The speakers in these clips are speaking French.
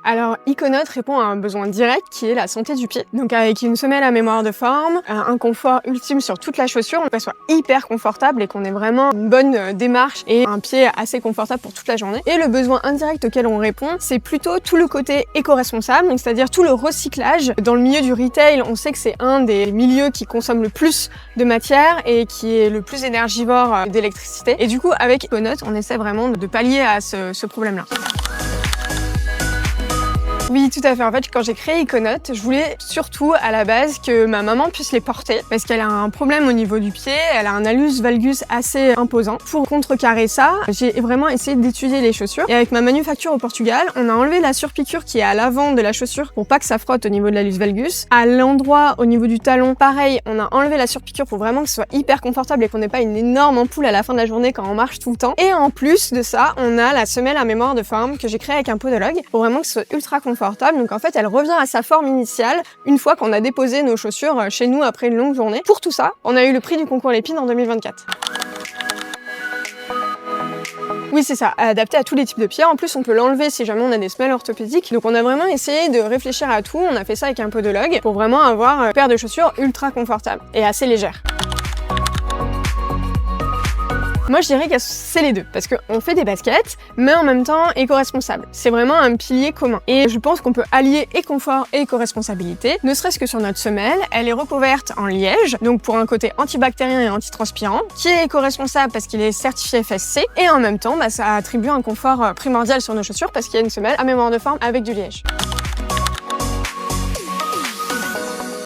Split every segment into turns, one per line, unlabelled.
Alors, Iconote répond à un besoin direct qui est la santé du pied. Donc avec une semelle à mémoire de forme, un confort ultime sur toute la chaussure, qu'elle soit hyper confortable et qu'on ait vraiment une bonne démarche et un pied assez confortable pour toute la journée. Et le besoin indirect auquel on répond, c'est plutôt tout le côté éco-responsable, donc c'est-à-dire tout le recyclage. Dans le milieu du retail, on sait que c'est un des milieux qui consomme le plus de matière et qui est le plus énergivore d'électricité. Et du coup, avec Iconote, on essaie vraiment de pallier à ce problème-là. Oui, tout à fait. En fait, quand j'ai créé Iconote, je voulais surtout à la base que ma maman puisse les porter parce qu'elle a un problème au niveau du pied, elle a un hallux valgus assez imposant. Pour contrecarrer ça, j'ai vraiment essayé d'étudier les chaussures et avec ma manufacture au Portugal, on a enlevé la surpiqûre qui est à l'avant de la chaussure pour pas que ça frotte au niveau de l'hallux valgus. À l'endroit au niveau du talon, pareil, on a enlevé la surpiqûre pour vraiment que ce soit hyper confortable et qu'on n'ait pas une énorme ampoule à la fin de la journée quand on marche tout le temps. Et en plus de ça, on a la semelle à mémoire de forme que j'ai créée avec un podologue pour vraiment que ce soit ultra confortable. Donc en fait, elle revient à sa forme initiale une fois qu'on a déposé nos chaussures chez nous après une longue journée. Pour tout ça, on a eu le prix du concours Lépine en 2024. Oui, c'est ça, adapté à tous les types de pieds. En plus, on peut l'enlever si jamais on a des semelles orthopédiques. Donc on a vraiment essayé de réfléchir à tout. On a fait ça avec un podologue pour vraiment avoir une paire de chaussures ultra confortable et assez légère. Moi, je dirais que c'est les deux, parce qu'on fait des baskets, mais en même temps éco-responsable. C'est vraiment un pilier commun. Et je pense qu'on peut allier et confort et éco-responsabilité, ne serait-ce que sur notre semelle. Elle est recouverte en liège, donc pour un côté antibactérien et antitranspirant, qui est éco-responsable parce qu'il est certifié FSC, et en même temps, ça attribue un confort primordial sur nos chaussures parce qu'il y a une semelle à mémoire de forme avec du liège.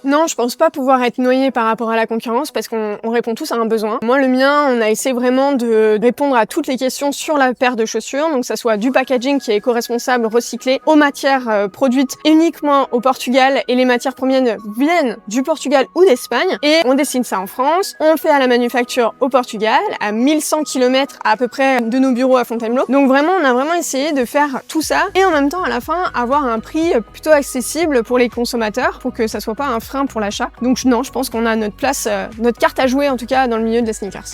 Non, je pense pas pouvoir être noyée par rapport à la concurrence parce qu'on répond tous à un besoin. Moi, le mien, on a essayé vraiment de répondre à toutes les questions sur la paire de chaussures, donc ça soit du packaging qui est éco-responsable, recyclé, aux matières produites uniquement au Portugal et les matières premières viennent du Portugal ou d'Espagne et on dessine ça en France, on fait à la manufacture au Portugal, à 1100 km à peu près de nos bureaux à Fontainebleau. Donc vraiment, on a vraiment essayé de faire tout ça et en même temps, à la fin, avoir un prix plutôt accessible pour les consommateurs pour que ça soit pas un frein pour l'achat. Donc non, je pense qu'on a notre place, notre carte à jouer en tout cas dans le milieu de la sneakers.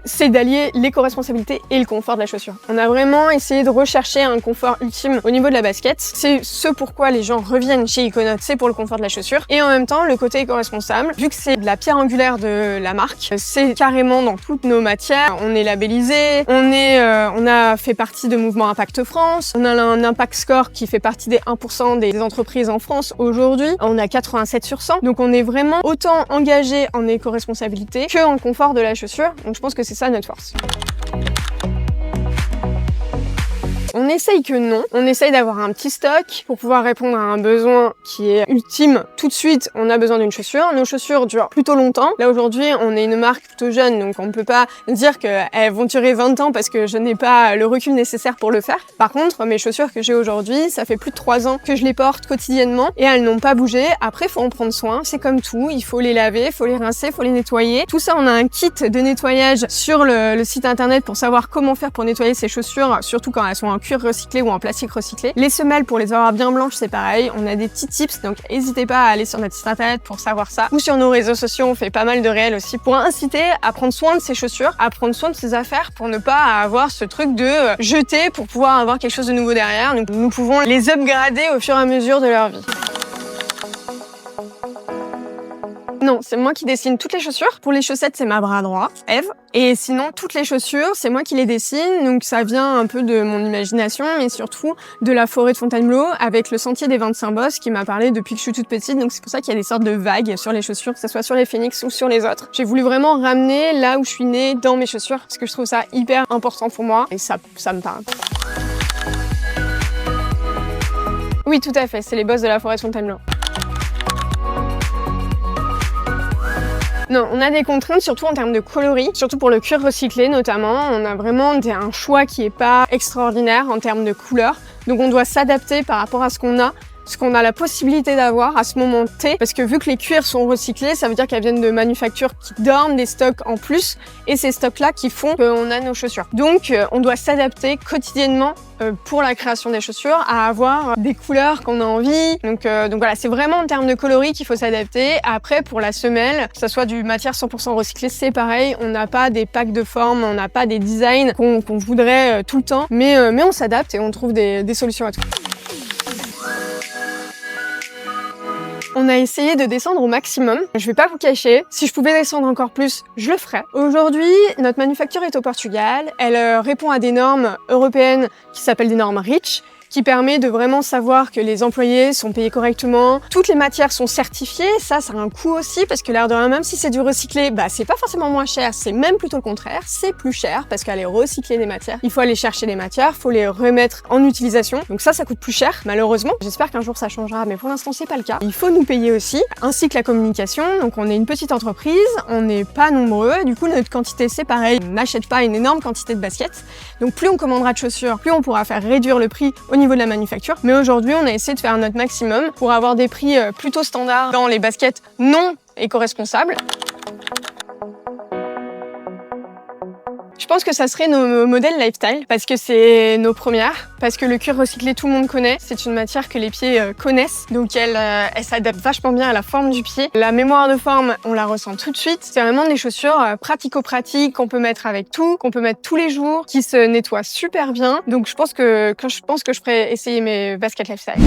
C'est d'allier l'éco-responsabilité et le confort de la chaussure. On a vraiment essayé de rechercher un confort ultime au niveau de la basket. C'est ce pourquoi les gens reviennent chez Iconote, c'est pour le confort de la chaussure. Et en même temps, le côté éco-responsable, vu que c'est de la pierre angulaire de la marque, c'est carrément dans toutes nos matières. On est labellisé, on a fait partie de Mouvement Impact France, on a un Impact Score qui fait partie des 1% des entreprises en France aujourd'hui. On a 87 sur 100. Donc on est vraiment autant engagé en éco-responsabilité que en confort de la chaussure. Donc je pense que c'est ça notre force. On essaye que non, on essaye d'avoir un petit stock pour pouvoir répondre à un besoin qui est ultime. Tout de suite, on a besoin d'une chaussure. Nos chaussures durent plutôt longtemps. Là aujourd'hui, on est une marque plutôt jeune, donc on ne peut pas dire qu'elles vont durer 20 ans parce que je n'ai pas le recul nécessaire pour le faire. Par contre, mes chaussures que j'ai aujourd'hui, ça fait plus de 3 ans que je les porte quotidiennement et elles n'ont pas bougé. Après, faut en prendre soin, c'est comme tout. Il faut les laver, il faut les rincer, il faut les nettoyer. Tout ça, on a un kit de nettoyage sur le site internet pour savoir comment faire pour nettoyer ces chaussures, surtout quand elles sont en cuir recyclé ou en plastique recyclé. Les semelles, pour les avoir bien blanches, c'est pareil. On a des petits tips, donc n'hésitez pas à aller sur notre site internet pour savoir ça. Ou sur nos réseaux sociaux, on fait pas mal de réels aussi pour inciter à prendre soin de ses chaussures, à prendre soin de ses affaires pour ne pas avoir ce truc de jeter pour pouvoir avoir quelque chose de nouveau derrière. Donc nous pouvons les upgrader au fur et à mesure de leur vie. Non, c'est moi qui dessine toutes les chaussures. Pour les chaussettes, c'est ma bras droit, Eve. Et sinon, toutes les chaussures, c'est moi qui les dessine. Donc ça vient un peu de mon imagination, mais surtout de la forêt de Fontainebleau avec le sentier des 25 bosses qui m'a parlé depuis que je suis toute petite. Donc c'est pour ça qu'il y a des sortes de vagues sur les chaussures, que ce soit sur les phénix ou sur les autres. J'ai voulu vraiment ramener là où je suis née dans mes chaussures parce que je trouve ça hyper important pour moi et ça me parle. Oui, tout à fait, c'est les bosses de la forêt de Fontainebleau. Non, on a des contraintes, surtout en termes de coloris, surtout pour le cuir recyclé notamment. On a vraiment un choix qui est pas extraordinaire en termes de couleurs. Donc on doit s'adapter par rapport à ce qu'on a ce qu'on a la possibilité d'avoir à ce moment T, parce que vu que les cuirs sont recyclés, ça veut dire qu'elles viennent de manufactures qui donnent des stocks en plus, et ces stocks-là qui font qu'on a nos chaussures. Donc, on doit s'adapter quotidiennement pour la création des chaussures à avoir des couleurs qu'on a envie. Donc voilà, c'est vraiment en termes de coloris qu'il faut s'adapter. Après, pour la semelle, que ça soit du matière 100% recyclée, c'est pareil. On n'a pas des packs de formes, on n'a pas des designs qu'on voudrait tout le temps, mais on s'adapte et on trouve des solutions à tout. On a essayé de descendre au maximum. Je vais pas vous cacher, si je pouvais descendre encore plus, je le ferais. Aujourd'hui, notre manufacture est au Portugal. Elle répond à des normes européennes qui s'appellent des normes REACH, qui permet de vraiment savoir que les employés sont payés correctement. Toutes les matières sont certifiées, ça a un coût aussi, parce que l'air de rien, même si c'est du recyclé, c'est pas forcément moins cher, c'est même plutôt le contraire, c'est plus cher, parce qu'aller recycler des matières, il faut aller chercher les matières, faut les remettre en utilisation, donc ça coûte plus cher, malheureusement. J'espère qu'un jour ça changera, mais pour l'instant c'est pas le cas. Il faut nous payer aussi, ainsi que la communication, donc on est une petite entreprise, on n'est pas nombreux, et du coup notre quantité c'est pareil, on n'achète pas une énorme quantité de baskets, donc plus on commandera de chaussures, plus on pourra faire réduire le prix au niveau de la manufacture. Mais aujourd'hui, on a essayé de faire notre maximum pour avoir des prix plutôt standards dans les baskets non éco-responsables. Je pense que ça serait nos modèles lifestyle, parce que c'est nos premières, parce que le cuir recyclé, tout le monde connaît. C'est une matière que les pieds connaissent, donc elle s'adapte vachement bien à la forme du pied. La mémoire de forme, on la ressent tout de suite. C'est vraiment des chaussures pratico-pratiques qu'on peut mettre avec tout, qu'on peut mettre tous les jours, qui se nettoient super bien. Donc je pense que je ferais essayer mes baskets lifestyle.